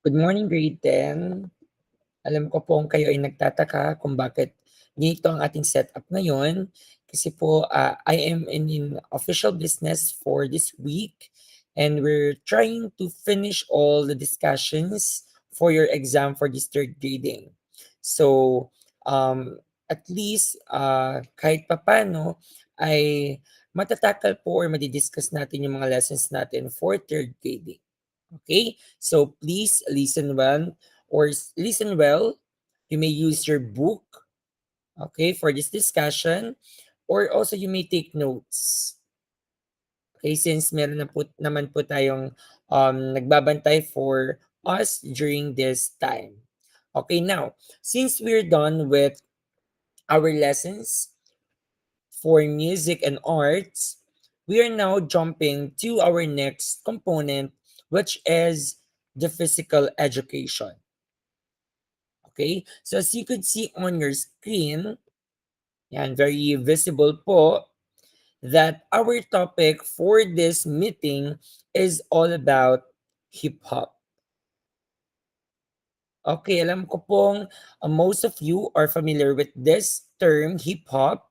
Good morning, grade 10. Alam ko pong kayo ay nagtataka kung bakit ganito ang ating setup ngayon. Kasi po, I am in official business for this week and we're trying to finish all the discussions for your exam for this third grading. So, at least kahit papano ay matatakal po or madidiscuss natin yung mga lessons natin for third grading. Okay? So please listen well. You may use your book, okay, for this discussion, or also you may take notes. Okay, since meron na po, naman po tayong nagbabantay for us during this time. Okay, now, since we're done with our lessons for music and arts, we are now jumping to our next component, which is the physical education. Okay? So as you could see on your screen, yan, very visible po, that our topic for this meeting is all about hip-hop. Okay, alam ko pong most of you are familiar with this term, hip-hop.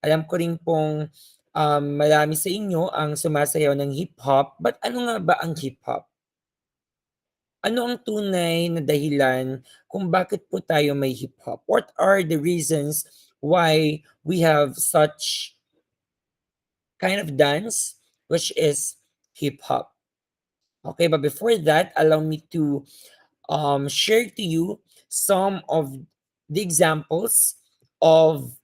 Alam ko rin pong marami sa inyo ang sumasayaw ng hip-hop. But ano nga ba ang hip-hop? Ano ang tunay na dahilan kung bakit po tayo may hip-hop? What are the reasons why we have such kind of dance, which is hip-hop? Okay, but before that, allow me to share to you some of the examples of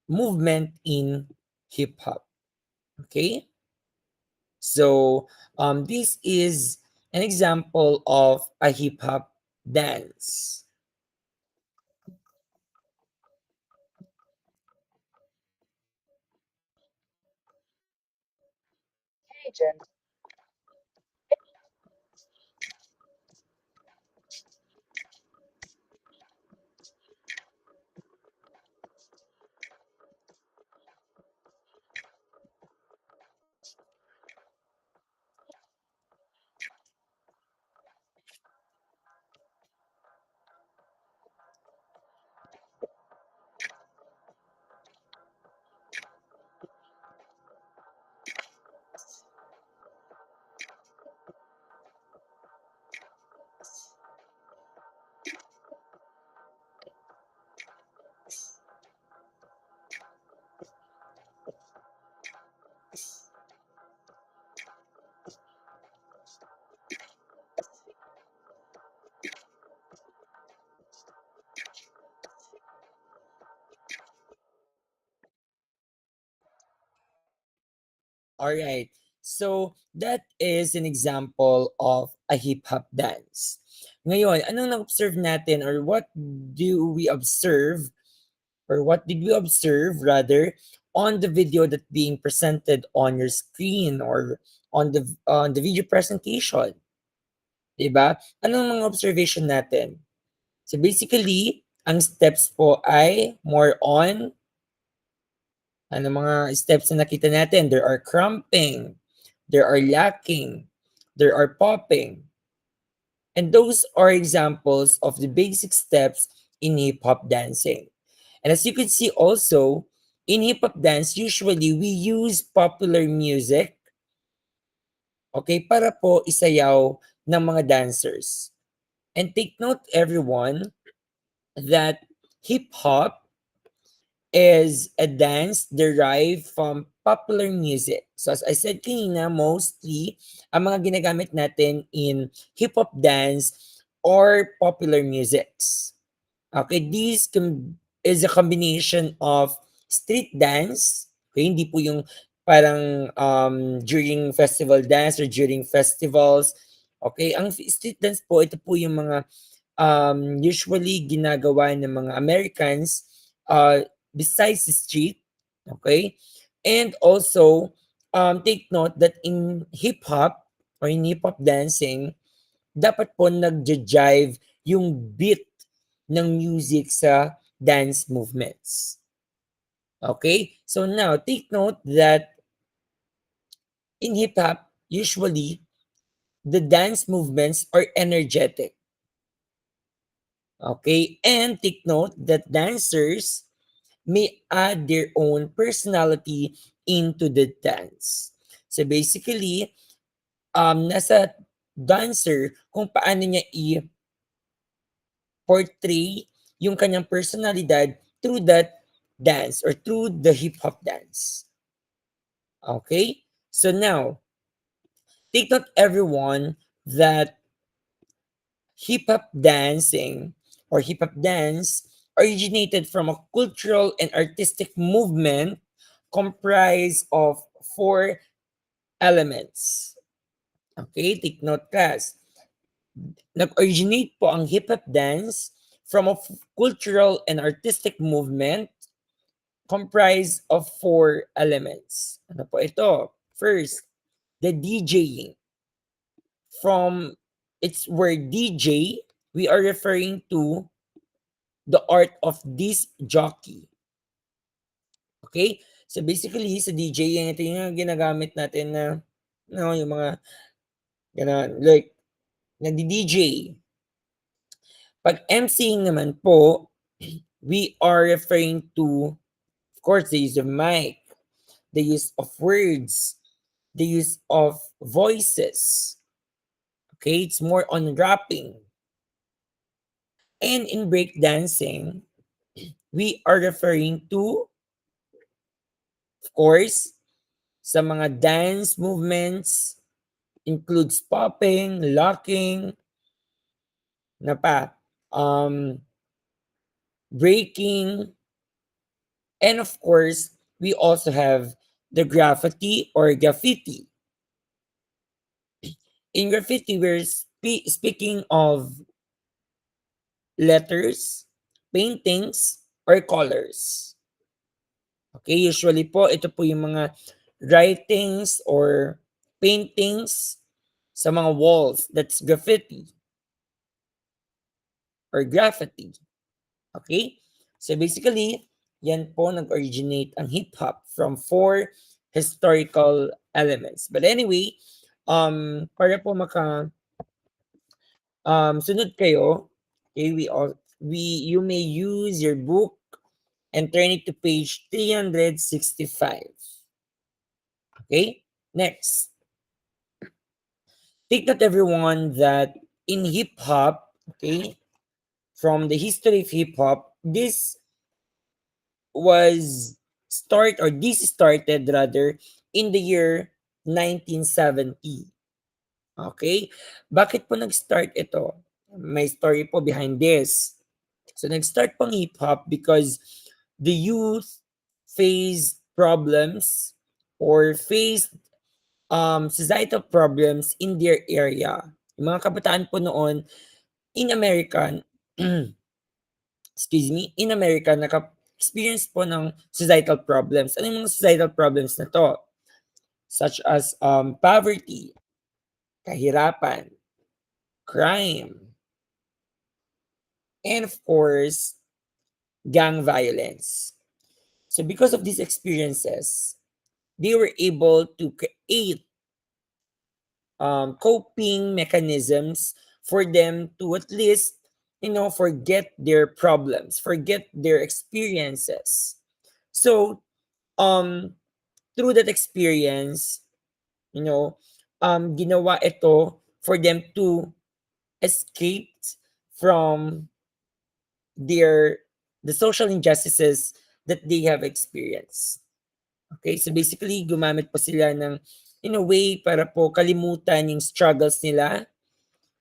movement in hip-hop. Okay, so this is an example of a hip-hop dance. All right. So that is an example of a hip hop dance. Ngayon, anong na-observe natin or what do we observe or what did we observe rather on the video that being presented on your screen or on the video presentation? 'Di ba? Anong mga observation natin? So basically, ang steps po ay more on ano mga steps na nakita natin? There are crumping, there are locking, there are popping. And those are examples of the basic steps in hip hop dancing. And as you can see also, in hip hop dance, usually we use popular music, okay, para po isayaw ng mga dancers. And take note everyone that hip hop is a dance derived from popular music. So as I said kanina, mostly ang mga ginagamit natin in hip-hop dance or popular musics. Okay, is a combination of street dance. Okay, hindi po yung parang during festival dance or during festivals. Okay, ang street dance po, ito po yung mga usually ginagawa ng mga Americans besides the street. Okay, and also take note that in hip hop or in hip hop dancing, dapat po nagja-jive yung beat ng music sa dance movements. Okay, so now take note that in hip hop, usually the dance movements are energetic. Okay, and take note that dancers may add their own personality into the dance. So basically, nasa dancer kung paano niya i-portray yung kanyang personalidad through that dance or through the hip-hop dance. Okay? So now, take note everyone that hip-hop dancing or hip-hop dance originated from a cultural and artistic movement comprised of four elements. Okay, take note class. Nag-originate po ang hip-hop dance from a cultural and artistic movement comprised of four elements. Ano po ito? First, the DJing. From its word DJ, we are referring to the art of disc jockey. Okay? So basically, sa DJing, ito yung ginagamit natin na yung mga like nagdi-DJ. Pag MCing naman po, we are referring to, of course, the use of mic, the use of words, the use of voices. Okay, it's more on rapping. And in breakdancing, we are referring to, of course, sa mga dance movements, includes popping, locking, na pa, breaking, and of course, we also have the graffiti or graffiti. In graffiti, we're speaking of letters, paintings, or colors. Okay, usually po, ito po yung mga writings or paintings sa mga walls. That's graffiti or graffiti. Okay? So basically, yan po nag-originate ang hip-hop from four historical elements. But anyway, para po sunod kayo, okay, you may use your book and turn it to page 365. Okay? Next. Take note everyone that in hip-hop, okay, from the history of hip-hop, this started rather in the year 1970. Okay? Bakit po nag-start ito? May story po behind this. So nag-start pang hip-hop because the youth faced problems or faced societal problems in their area. Yung mga kabataan po noon in America, excuse me, in America, naka-experience po ng societal problems. Ano yung mga societal problems na to? Such as poverty, kahirapan, crime, and of course, gang violence. So because of these experiences, they were able to create coping mechanisms for them to at least, forget their problems, forget their experiences. So, through that experience, ginawa ito for them to escape from the social injustices that they have experienced. Okay, so basically, gumamit po sila ng, in a way, para po kalimutan yung struggles nila,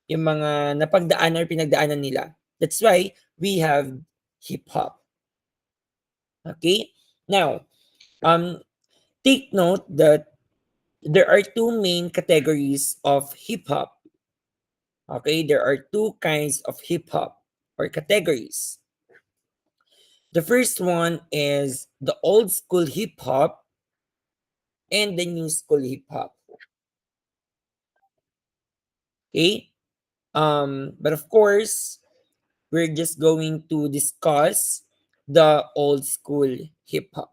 yung mga napagdaanan or pinagdaanan nila. That's why we have hip-hop. Okay? Now, take note that there are two main categories of hip-hop. Okay? There are two kinds of hip-hop or categories. The first one is the old school hip-hop and the new school hip-hop. Okay? But of course, we're just going to discuss the old school hip hop.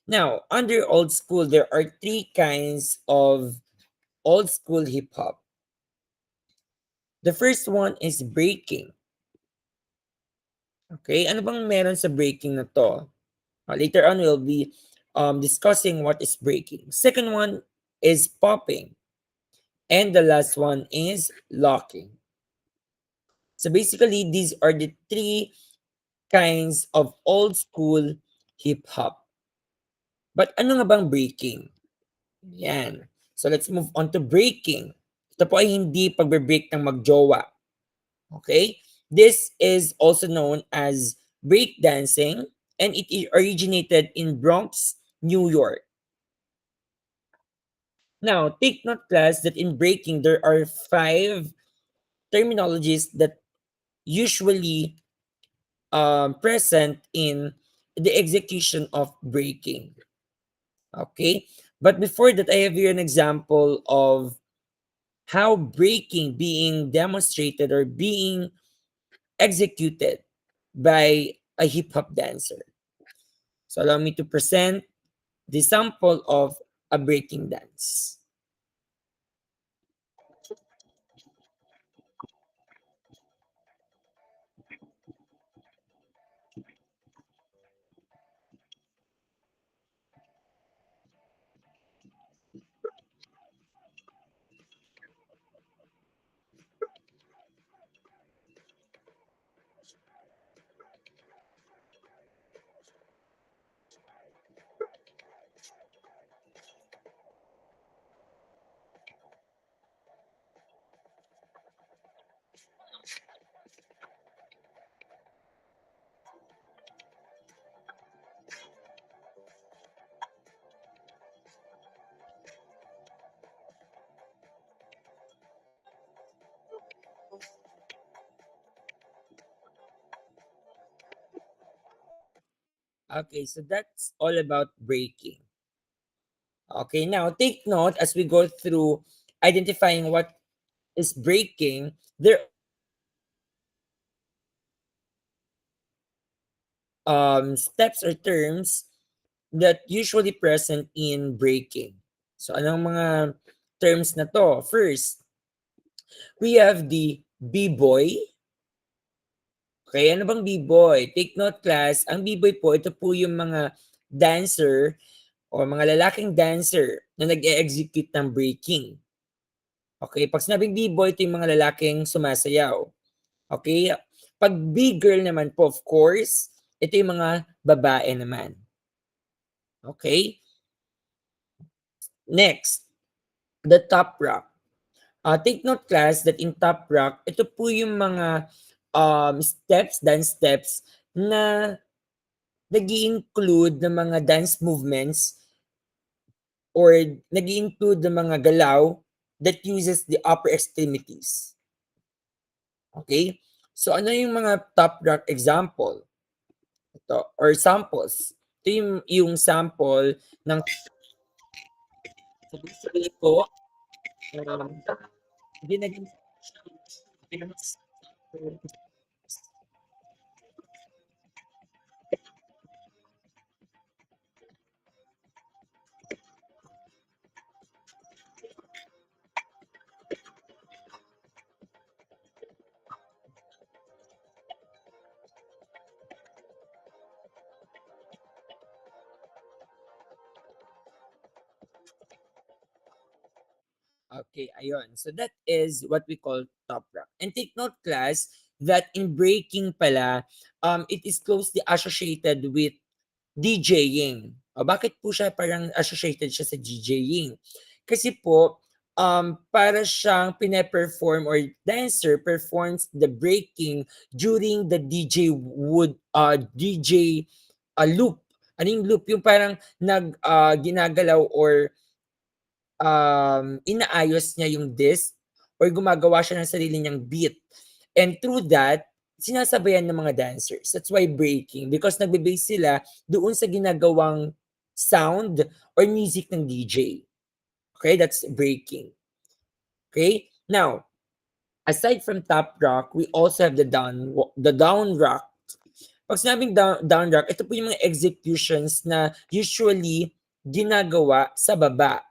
Now, under old school, there are three kinds of old school hip hop. The first one is breaking. Okay, ano bang meron sa breaking na to? Later on, we'll be discussing what is breaking. Second one is popping. And the last one is locking. So basically, these are the three kinds of old school hip hop. But ano nga bang breaking? Yan. So let's move on to breaking. Ito po ay hindi pagbe-break ng magjowa. Okay? This is also known as breakdancing, and it originated in Bronx, New York. Now, take note class that in breaking, there are 5 terminologies that usually present in the execution of breaking. Okay? But before that, I have here an example of how breaking being demonstrated or being executed by a hip hop dancer. So allow me to present the sample of a breaking dance. Okay, so that's all about breaking. Okay, now take note as we go through identifying what is breaking. There steps or terms that usually present in breaking. So anong mga terms na to? First, we have the B-boy. Okay, ano bang B-boy? Take note class, ang B-boy po, ito po yung mga dancer o mga lalaking dancer na nag-e-execute ng breaking. Okay, pag sinabing B-boy, ito yung mga lalaking sumasayaw. Okay, pag B-girl naman po, of course, ito yung mga babae naman. Okay, next, the top rock. Take note class that in top rock, ito po yung mga steps, dance steps na nag-i-include ng mga dance movements or nag-i-include ng mga galaw that uses the upper extremities. Okay? So ano yung mga top rock example? Ito, or samples. Ito yung sample ng sabi ko, ginagawa. Okay, ayun. So that is what we call top rock. And take note class that in breaking pala, it is closely associated with DJing. O bakit po siya parang associated siya sa DJing? Kasi po, para siyang pine-perform or dancer performs the breaking during the DJ loop. Ano yung loop? Yung parang ginagalaw or inaayos niya yung disc or gumagawa siya ng sarili niyang beat. And through that, sinasabayan ng mga dancers. That's why breaking. Because nagbe-base sila doon sa ginagawang sound or music ng DJ. Okay, that's breaking. Okay, now, aside from top rock, we also have the down rock. Pag sinabing down rock, ito po yung mga executions na usually ginagawa sa baba.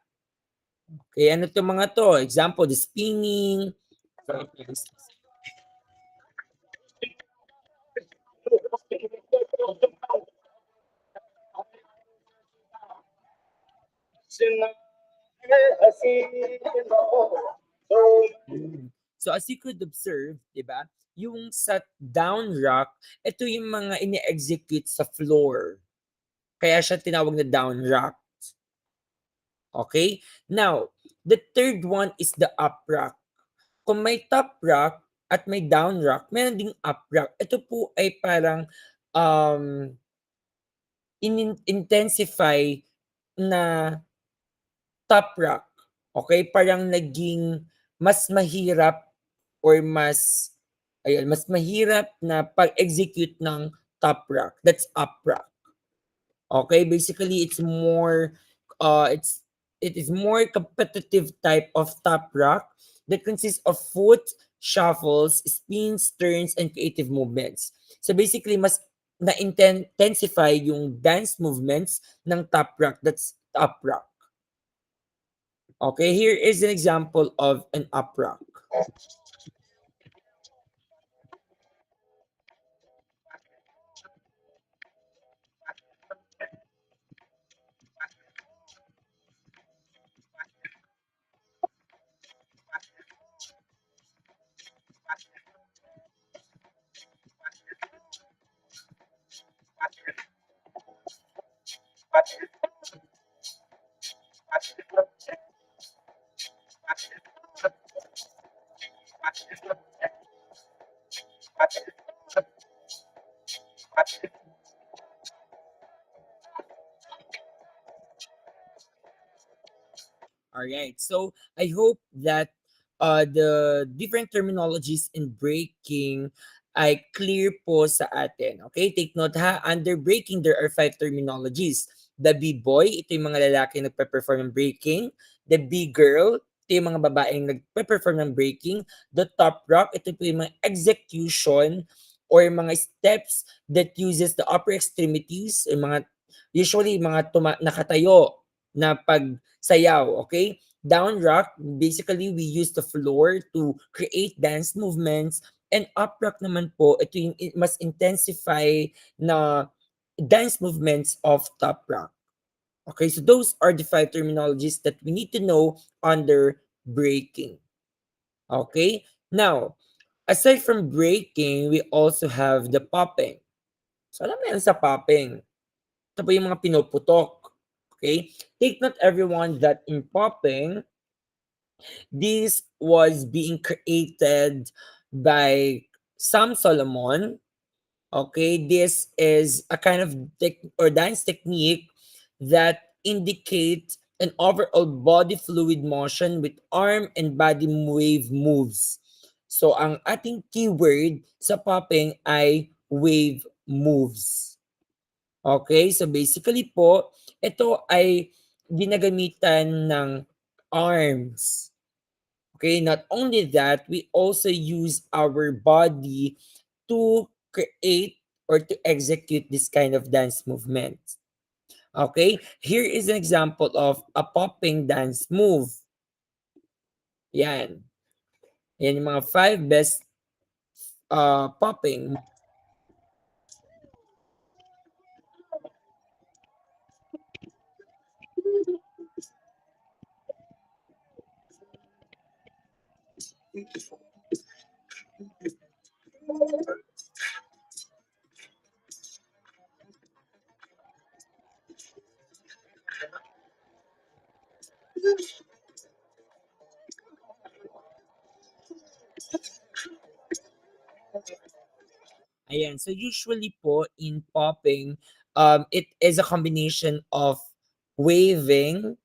Okay, ano 'tong mga 'to? Example, the spinning. Hmm. So as you could observe, 'di ba, yung sa down rock, ito yung mga ini-execute sa floor. Kaya siya tinawag na down rock. Okay? Now, the third one is the up rock. Kung may top rock at may down rock, meron ding up rock. Ito po ay parang um intensify na top rock. Okay? Parang naging mas mahirap or mas ayun, mas mahirap na pag-execute ng top rock. That's up rock. Okay? Basically, it is more competitive type of top rock that consists of foot shuffles, spins, turns, and creative movements. So basically, mas na-intensify yung dance movements ng top rock. That's top rock. Okay, here is an example of an up rock. All right. So I hope that the different terminologies in breaking ay clear po sa atin. Okay? Take note ha. Under breaking, there are 5 terminologies. The B-boy, ito yung mga lalaki nagpe-perform ng breaking. The B-girl, ito yung mga babaeng nagpe-perform ng breaking. The top rock, ito po yung mga execution or mga steps that uses the upper extremities, yung mga usually mga nakatayo na pagsayaw, okay? Down rock, basically we use the floor to create dance movements, and up rock naman po, ito yung mas intensify na dance movements of top rock. Okay, so those are the 5 terminologies that we need to know under breaking. Okay, now, aside from breaking, we also have the popping. So alam mo yan sa popping, ito po yung mga pinuputok. Okay? Take note everyone that in popping, this was being created by Sam Solomon. Okay? This is a kind of or dance technique that indicates an overall body fluid motion with arm and body wave moves. So ang ating keyword sa popping ay wave moves. Okay, so basically po, ito ay ginagamitan ng arms. Okay, not only that, we also use our body to create or to execute this kind of dance movement. Okay, here is an example of a popping dance move. Yan. Yan yung mga 5 best popping. Ayan. So usually po in popping, it is a combination of waving,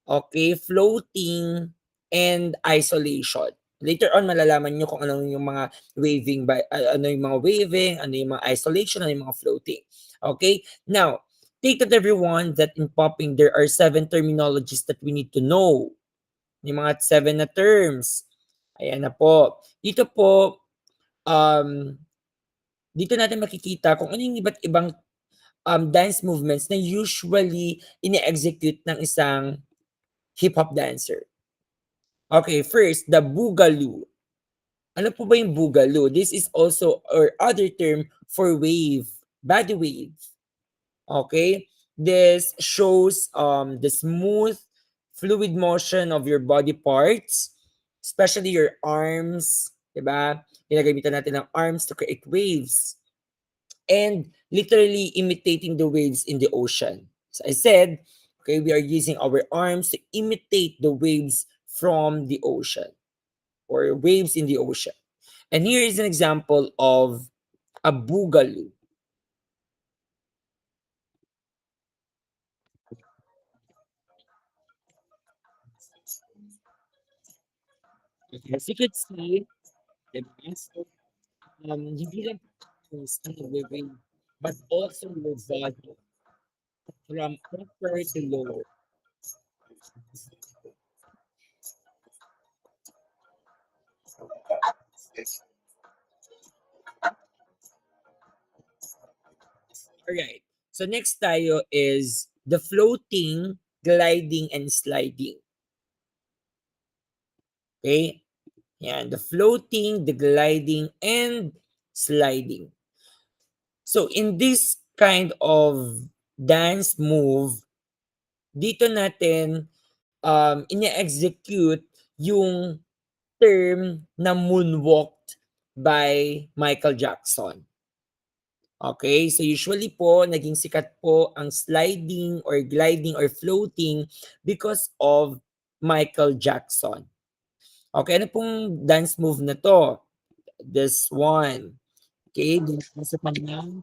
okay, floating, and isolation. Later on, malalaman nyo kung ano yung mga waving, ano yung mga waving, ano yung mga isolation, ano yung mga floating. Okay? Now, take note everyone that in popping, there are 7 terminologies that we need to know. Yung mga 7 na terms. Ayan na po. Dito po, um, dito natin makikita kung ano yung iba't ibang dance movements na usually ini-execute ng isang hip-hop dancer. Okay, first, the boogaloo. Ano po ba yung boogaloo? This is also or other term for wave, body wave. Okay? This shows the smooth fluid motion of your body parts, especially your arms, 'di ba? Ginagamitan natin ng arms to create waves and literally imitating the waves in the ocean. So I said, okay, we are using our arms to imitate the waves from the ocean or waves in the ocean. And here is an example of a boogaloo. As you could see, the best hindi lang stand living, but also your body from upper to lower. Alright. So next tayo is the floating, gliding, and sliding. Okay? Yan. The floating, the gliding, and sliding. So in this kind of dance move, dito natin ine-execute yung term na moonwalked by Michael Jackson. Okay, so usually po, naging sikat po ang sliding or gliding or floating because of Michael Jackson. Okay, ano pong dance move na to? This one. Okay, dito sa kanyang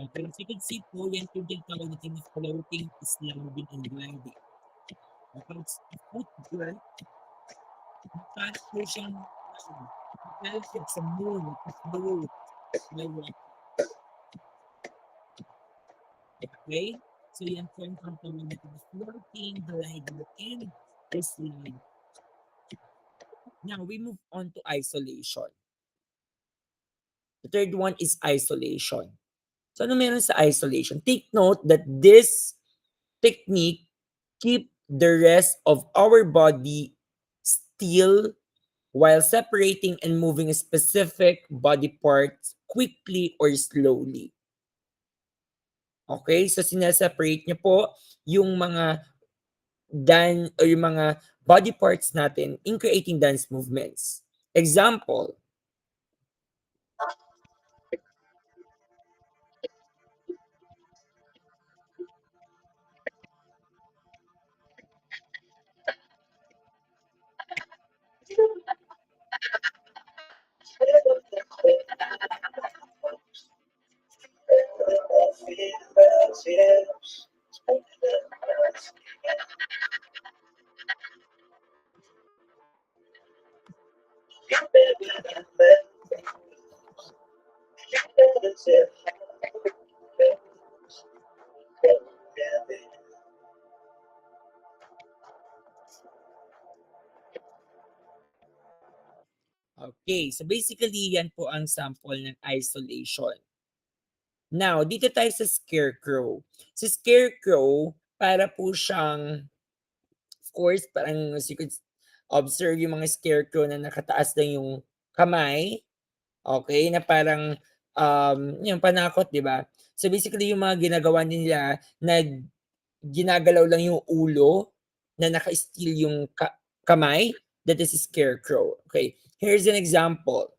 okay, as you can see po, yan po yung tawag natin na floating, sliding, and gliding. Okay, it's a footwork, mukha po siyang malapit sa moon, float, float. Okay? So yan po yung tawag natin na floating, gliding, and sliding. Now, we move on to isolation. The third one is isolation. So ano meron sa isolation? Take note that this technique keep the rest of our body still while separating and moving specific body parts quickly or slowly. Okay? So sineseparate niyo po yung mga o yung mga body parts natin in creating dance movements. Example, okay, so basically yan po ang sample ng isolation. Now, dito tayo sa scarecrow. Sa scarecrow, para po siyang, of course, parang as you could observe yung mga scarecrow na nakataas lang yung kamay, okay, na parang yung panakot, di ba? So basically, yung mga ginagawa nila na ginagalaw lang yung ulo na naka-steal yung kamay, that is scarecrow. Okay, here's an example.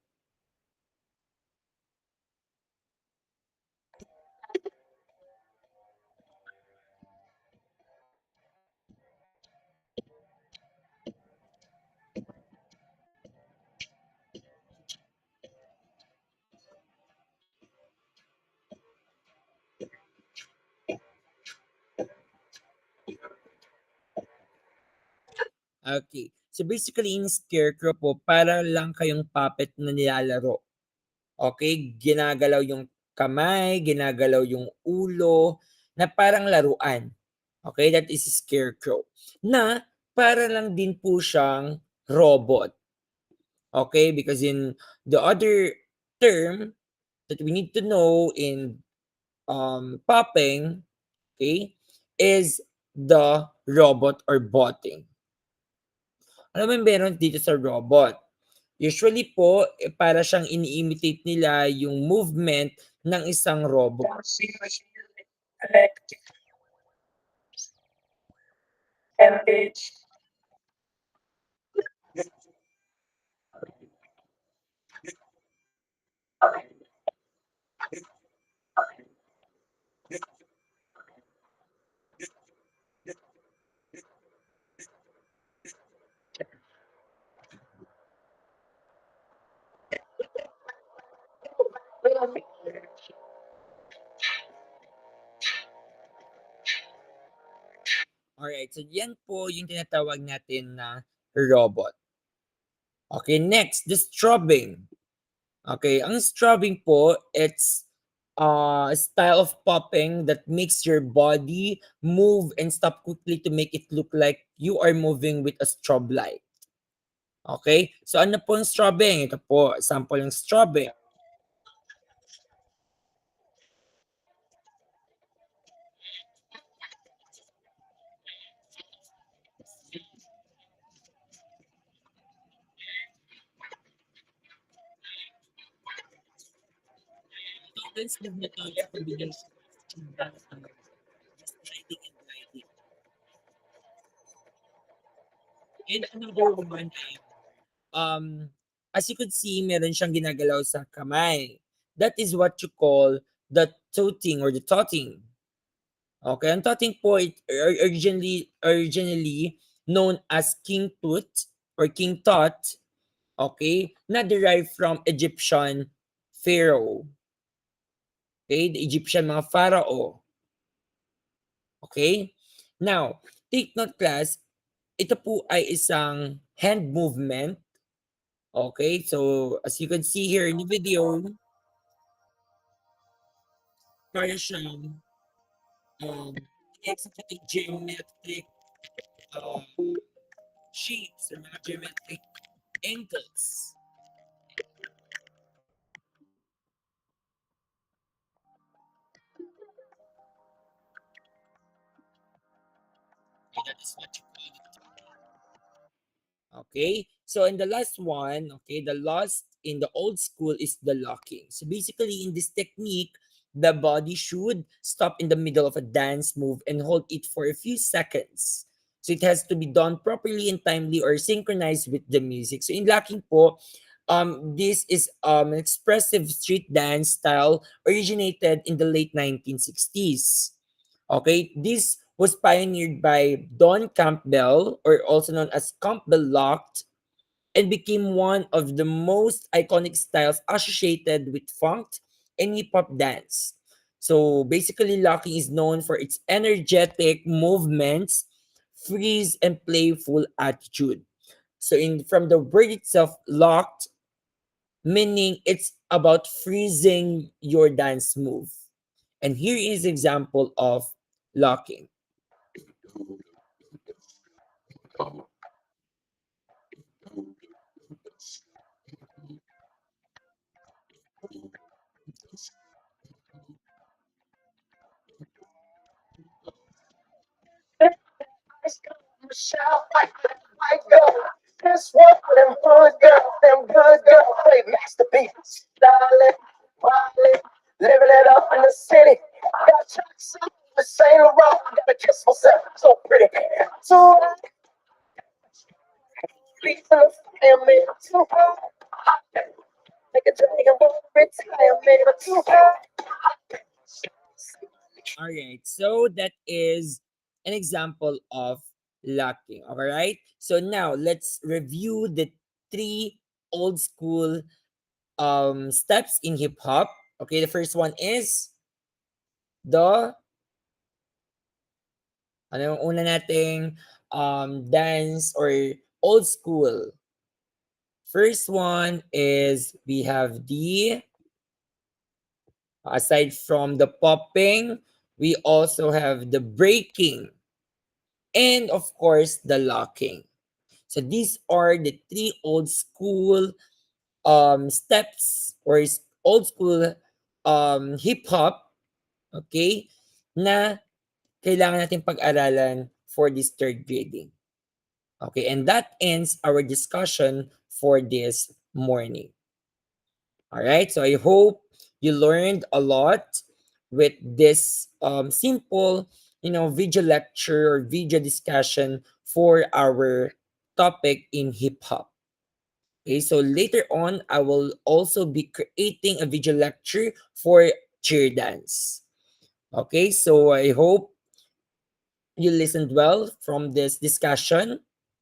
Okay. So basically, in scarecrow po, para lang kayong puppet na nilalaro. Okay? Ginagalaw yung kamay, ginagalaw yung ulo, na parang laruan. Okay, that is scarecrow. Na para lang din po siyang robot. Okay, because in the other term that we need to know in popping, okay, is the robot or botting. Ano ba yung meron dito sa robot? Usually po, para siyang ini-imitate nila yung movement ng isang robot. Alright, so yan po yung tinatawag natin na robot. Okay, next, the strobing. Okay, ang strobing po, it's a style of popping that makes your body move and stop quickly to make it look like you are moving with a strobe light. Okay, so ano po yung strobing? Ito po, sample ng strobing. Let's move na tayo sa kabilang sliding and gliding. And another one ay, as you could see, meron siyang ginagalaw sa kamay. That is what you call the toting or the totting. Okay, ang totting po, originally known as king tut or king tot, okay, na derived from Egyptian pharaoh. Okay, the Egyptian mga pharaoh. Okay? Now, take note class, ito po ay isang hand movement. Okay, so as you can see here in the video, para siyang executing geometric um, shapes or mga geometric angles. Okay, that is what you call it. Okay, so in the last one, okay, the last in the old school is the locking. So basically, in this technique, the body should stop in the middle of a dance move and hold it for a few seconds. So it has to be done properly and timely or synchronized with the music. So in locking po, this is an expressive street dance style originated in the late 1960s. Okay, this was pioneered by Don Campbell, or also known as Campbell Locked, and became one of the most iconic styles associated with funk and hip hop dance. So basically, locking is known for its energetic movements, freeze, and playful attitude. So in from the word itself, locked, meaning it's about freezing your dance move. And here is example of locking. Michelle, white girl. This one for them good girls, play masterpieces. Darling, Molly, living it up in the city. I got chucks on the Saint Laurent. I gotta kiss myself, so pretty. So please family, too hot. Make a dragon ball retirement, too hot. All right, so that is an example of locking. All right, so now let's review the three old school steps in hip hop. Okay, the first one is the ano yung una nating dance or old school. First one is we have the Aside from the popping, we also have the breaking and of course the locking. So these are the three old school steps or old school hip hop, okay, na kailangan natin pag-aralan for this third grading. Okay, and that ends our discussion for this morning. All right, so I hope you learned a lot with this simple, video lecture or video discussion for our topic in hip hop. Okay, so later on, I will also be creating a video lecture for cheer dance. Okay, so I hope you listened well from this discussion.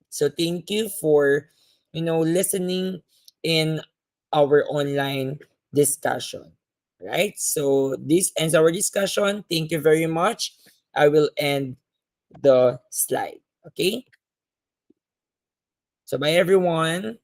So thank you for, listening in our online discussion. Right? So this ends our discussion. Thank you very much. I will end the slide. Okay? So bye everyone.